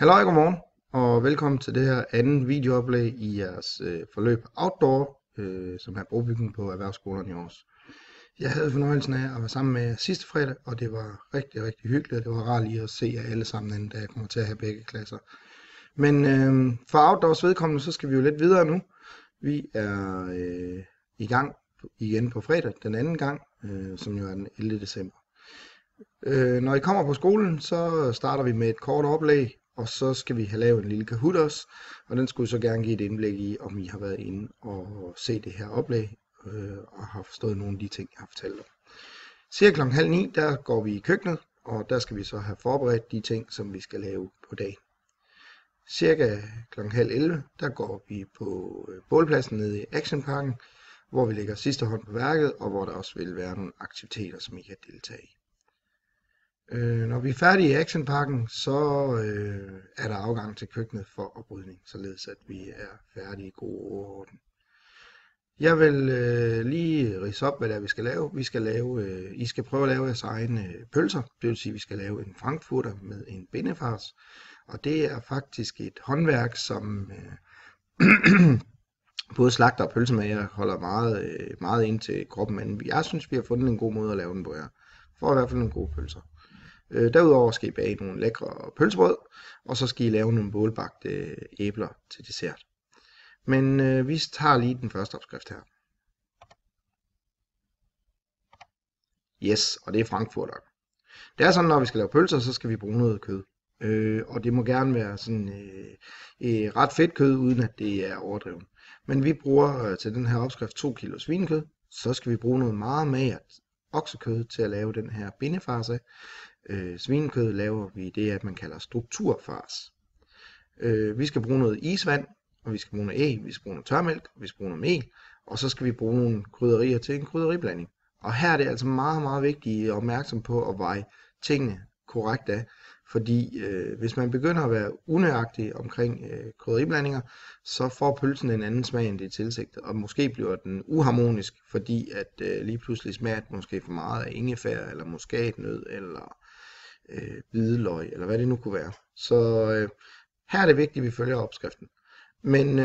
Halløj, godmorgen, og velkommen til det her anden videooplæg i jeres forløb Outdoor, som er brobygning på Erhvervsskolen i Aarhus. Jeg havde fornøjelsen af at være sammen med jer sidste fredag, og det var rigtig, rigtig hyggeligt, og det var rart lige at se jer alle sammen, da jeg kommer til at have begge klasser. Men for Outdoors vedkommende, så skal vi jo lidt videre nu. Vi er i gang igen på fredag, den anden gang, som jo er den 11. december. Når I kommer på skolen, så starter vi med et kort oplæg, og så skal vi have lavet en lille Kahoot også, og den skulle så gerne give et indblik i, om I har været inde og se det her oplæg, og har forstået nogle af de ting, jeg har fortalt om. Cirka 8:30, der går vi i køkkenet, og der skal vi så have forberedt de ting, som vi skal lave på dagen. Cirka 10:30, der går vi på bålpladsen nede i Actionparken, hvor vi lægger sidste hånd på værket, og hvor der også vil være nogle aktiviteter, som I kan deltage i. Når vi er færdige i Actionparken, så er der afgang til køkkenet for oprydning, således at vi er færdige i god orden. Jeg vil lige ridse op, hvad det er, vi skal lave. I skal prøve at lave jeres egne pølser, det vil sige, at vi skal lave en frankfurter med en bindefars. Og det er faktisk et håndværk, som både slagter og pølsemager holder meget ind til kroppen, men jeg synes, vi har fundet en god måde at lave den på her. For i hvert fald nogle gode pølser. Derudover skal I bage nogle lækre pølsebrød, og så skal I lave nogle bålbagte æbler til dessert. Men vi tager lige den første opskrift her. Yes, og det er frankfurter. Det er sådan, når vi skal lave pølser, så skal vi bruge noget kød. Og det må gerne være sådan ret fedt kød, uden at det er overdrevet. Men vi bruger til den her opskrift 2 kilo svinekød. Så skal vi bruge noget meget magert oksekød til at lave den her bindefars af. Svinekød laver vi det, at man kalder strukturfars. Vi skal bruge noget isvand, og vi skal bruge noget æg, vi skal bruge noget tørmælk, vi skal bruge noget mel, og så skal vi bruge nogle krydderier til en krydderiblanding. Og her er det altså meget, meget vigtigt at opmærksom på at veje tingene korrekt af, fordi hvis man begynder at være unøjagtig omkring krydderiblandinger, så får pølsen en anden smag end det er tilsigtet, og måske bliver den uharmonisk, fordi at lige pludselig smager det måske for meget af ingefær, eller muskatnød, eller hvidløg, eller hvad det nu kunne være. Så her er det vigtigt, at vi følger opskriften. Men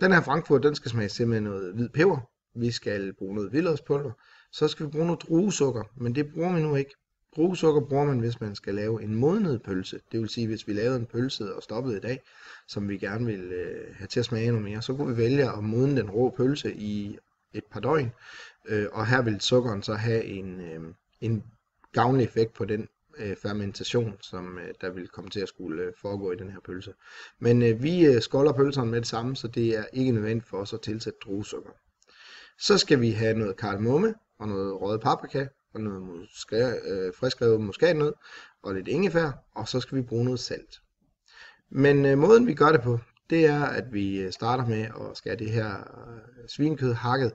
den her frankfurt, den skal smage simpelthen noget hvid peber. Vi skal bruge noget hvidløgspulver. Så skal vi bruge noget druesukker, men det bruger vi nu ikke. Druesukker bruger man, hvis man skal lave en modnet pølse. Det vil sige, hvis vi lavede en pølse og stoppede i dag, som vi gerne vil have til at smage noget mere, så kunne vi vælge at modne den rå pølse i et par døgn. Og her vil sukkeren så have en gavnlig effekt på den fermentation, som der vil komme til at skulle foregå i den her pølse. Men vi skolder pølserne med det samme, så det er ikke nødvendigt for os at tilsætte druesukker. Så skal vi have noget kardemomme og noget røget paprika og noget friskrevet muskatnød og lidt ingefær, og så skal vi bruge noget salt. Men måden vi gør det på, det er, at vi starter med at skære det her svinekød hakket,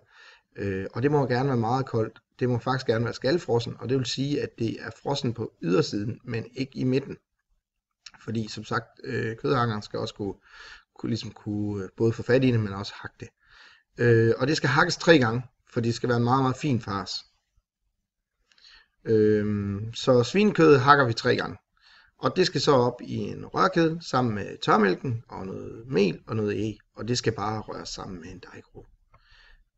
og det må gerne være meget koldt. Det må faktisk gerne være skalfrossen, og det vil sige, at det er frossen på ydersiden, men ikke i midten. Fordi som sagt, kødhakkeren skal også kunne både få fat i det, men også hakke det. Og det skal hakkes 3 gange, for det skal være en meget, meget fin fars. Så svinekødet hakker vi 3 gange. Og det skal så op i en rørkedel sammen med tørmælken og noget mel og noget æg. Og det skal bare røres sammen med en dejgrå.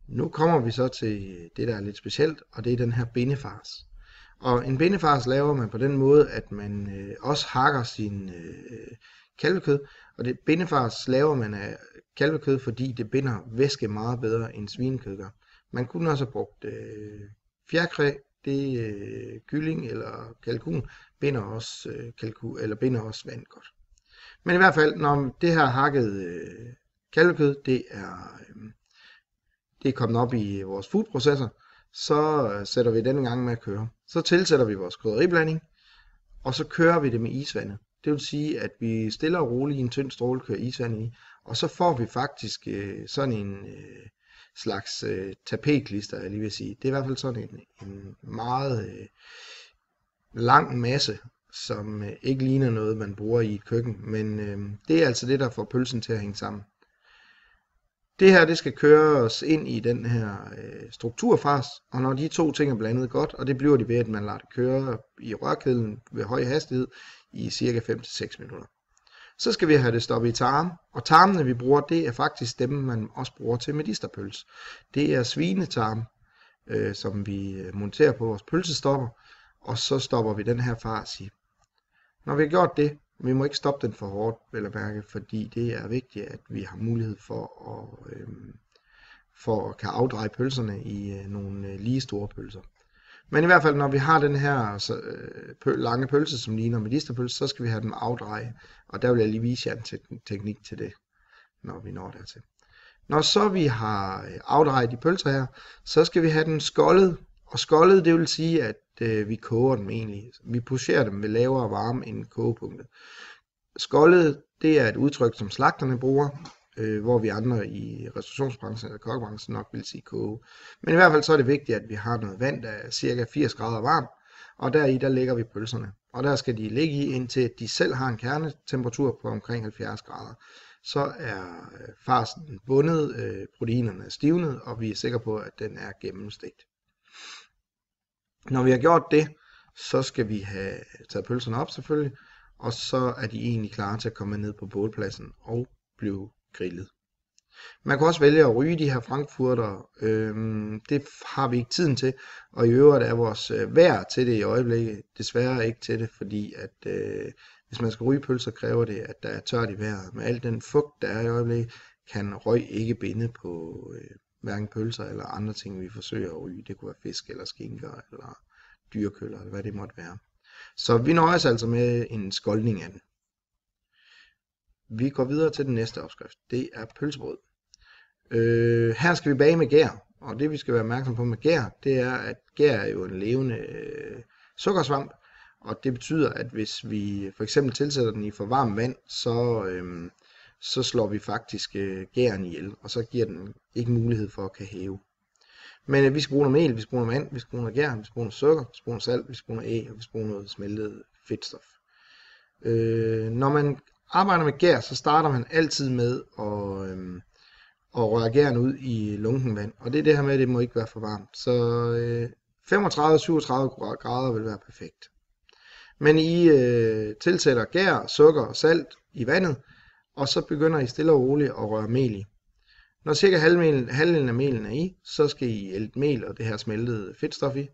Nu kommer vi så til det, der er lidt specielt, og det er den her bindefars. Og en bindefars laver man på den måde, at man også hakker sin kalvekød. Og det bindefars laver man af kalvekød, fordi det binder væske meget bedre end svinekød gør. Man kunne også have brugt fjerkræ, det kylling eller kalkun binder også vand godt. Men i hvert fald, når det her hakket kalvekød, det er kommet op i vores foodprocessor, så sætter vi den i gang med at køre. Så tilsætter vi vores krydderiblanding, og så kører vi det med isvandet. Det vil sige, at vi stille og roligt i en tynd stråle kører isvandet i, og så får vi faktisk sådan en slags tapetklister, jeg lige vil sige. Det er i hvert fald sådan en meget lang masse, som ikke ligner noget, man bruger i et køkken, men det er altså det, der får pølsen til at hænge sammen. Det her, det skal køres ind i den her strukturfars, og når de to ting er blandet godt, og det bliver de ved, at man lader det køre i rørkedlen ved høj hastighed i cirka 5-6 minutter. Så skal vi have det stoppet i tarme, og tarmene vi bruger, det er faktisk dem, man også bruger til medisterpølse. Det er svinetarm, som vi monterer på vores pølsestopper, og så stopper vi den her fars i. Når vi har gjort det, vi må ikke stoppe den for hårdt, vel at mærke, fordi det er vigtigt, at vi har mulighed for at kan afdreje pølserne i nogle lige store pølser. Men i hvert fald, når vi har den her lange pølse, som ligner medisterpølse, så skal vi have dem afdreje, og der vil jeg lige vise jer en teknik til det, når vi når dertil. Når så vi har afdrejet de pølser her, så skal vi have dem skoldet, og skoldet, det vil sige, at vi koger dem egentlig. Vi pocherer dem ved lavere varme end kogepunktet. Skoldet, det er et udtryk, som slagterne bruger, hvor vi andre i restaurationsbranchen eller kokkebranchen nok vil sige koge. Men i hvert fald så er det vigtigt, at vi har noget vand, der er cirka 80 grader varmt, og deri der lægger vi pølserne. Og der skal de ligge i, indtil de selv har en kernetemperatur på omkring 70 grader. Så er farsen bundet, proteinerne er stivnet, og vi er sikre på, at den er gennemstegt. Når vi har gjort det, så skal vi have taget pølserne op selvfølgelig, og så er de egentlig klar til at komme ned på bålpladsen og blive grillet. Man kan også vælge at ryge de her frankfurter, det har vi ikke tiden til, og i øvrigt er vores vejr til det i øjeblikket desværre ikke til det, fordi at hvis man skal ryge pølser, kræver det, at der er tørt i vejret. Med al den fugt, der er i øjeblikket, kan røg ikke binde på hverken pølser eller andre ting, vi forsøger at ryge. Det kunne være fisk eller skinker eller dyrekøller, eller hvad det måtte være. Så vi nøjes altså med en skoldning af den. Vi går videre til den næste opskrift. Det er pølsebrød. Her skal vi bage med gær, og det vi skal være opmærksom på med gær, det er, at gær er jo en levende sukkersvamp, og det betyder, at hvis vi for eksempel tilsætter den i for varmt vand, så slår vi faktisk gæren ihjel, og så giver den ikke mulighed for at kan hæve. Men vi skal bruge noget mel, vi skal bruge noget vand, vi skal bruge noget gær, vi skal bruge noget sukker, vi skal bruge noget salt, vi skal bruge noget æg, og vi skal bruge noget smeltet fedtstof. Når man arbejder med gær, så starter man altid med at røre gæren ud i lunken vand. Og det er det her med, at det må ikke være for varmt. Så 35-37 grader vil være perfekt. Men I tilsætter gær, sukker og salt i vandet, og så begynder I stille og roligt at røre mel i. Når cirka halvdelen af melen er i, så skal I hælde mel og det her smeltede fedtstof i,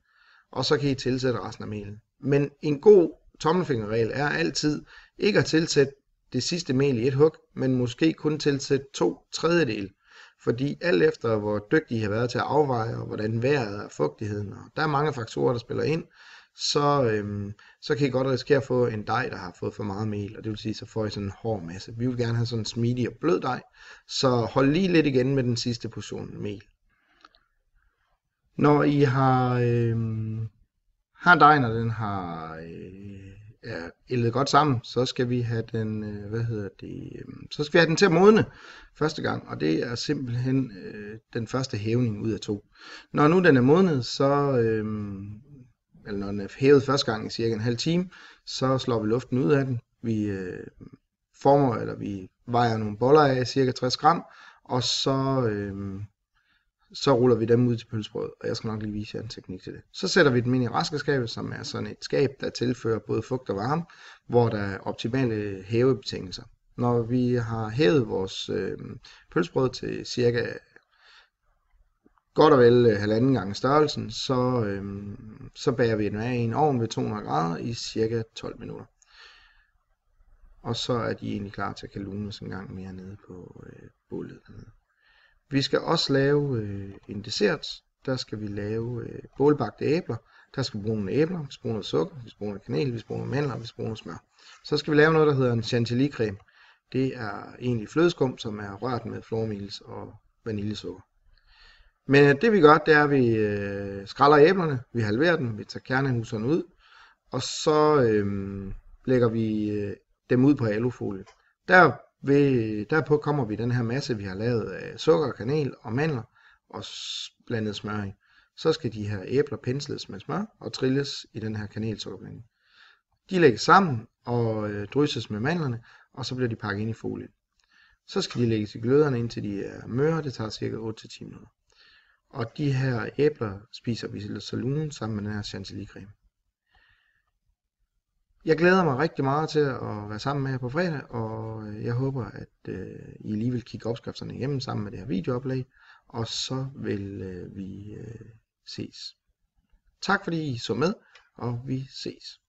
og så kan I tilsætte resten af melen. Men en god tommelfingerregel er altid ikke at tilsætte det sidste mel i et hug, men måske kun tilsætte 2/3. Fordi alt efter hvor dygtige I har været til at afveje, og hvordan vejret og fugtigheden, og der er mange faktorer, der spiller ind, så kan I godt risikere at få en dej, der har fået for meget mel, og det vil sige, så får I sådan en hård masse. Vi vil gerne have sådan en smidig og blød dej, så hold lige lidt igen med den sidste portion mel. Når I har dejen, og den er ældet godt sammen, så skal vi have den, så skal vi have den til at modne første gang, og det er simpelthen den første hævning ud af 2. Når nu den er modnet, eller når den er hævet første gang i cirka en halv time, så slår vi luften ud af den. Vi vi vejer nogle boller af cirka 60 gram, og så ruller vi dem ud til pølsebrød, og jeg skal nok lige vise jer en teknik til det. Så sætter vi dem ind i raskeskabet, som er sådan et skab, der tilfører både fugt og varme, hvor der er optimale hævebetingelser. Når vi har hævet vores pølsebrød til cirka godt og vel 1,5 gange størrelsen, så bager vi den af i en ovn ved 200 grader i cirka 12 minutter. Og så er de egentlig klar til at kan lunes en gang mere nede på bålet dernede. Vi skal også lave en dessert. Der skal vi lave bålbagte æbler. Der skal vi bruge nogle æbler, vi skal bruge noget sukker, vi skal bruge noget kanel, vi skal bruge noget mandler, vi skal bruge noget smør. Så skal vi lave noget, der hedder en chantilly-creme. Det er egentlig flødeskum, som er rørt med flormelis og vaniljesukker. Men det vi gør, det er, at vi skræller æblerne, vi halverer dem, vi tager kernehuserne ud, og så lægger vi dem ud på alufolie. Derpå kommer vi den her masse, vi har lavet af sukker, kanel og mandler og blandet smør i. Så skal de her æbler pensles med smør og trilles i den her kanelsukkerblanding. De lægges sammen og drysses med mandlerne, og så bliver de pakket ind i folie. Så skal de lægges i gløderne indtil de er møre, det tager cirka 8-10 minutter. Og de her æbler spiser vi saloon sammen med den her chantilly-creme. Jeg glæder mig rigtig meget til at være sammen med jer på fredag, og jeg håber, at I lige vil kigge opskrifterne igennem sammen med det her videooplæg, og så vil vi ses. Tak fordi I så med, og vi ses.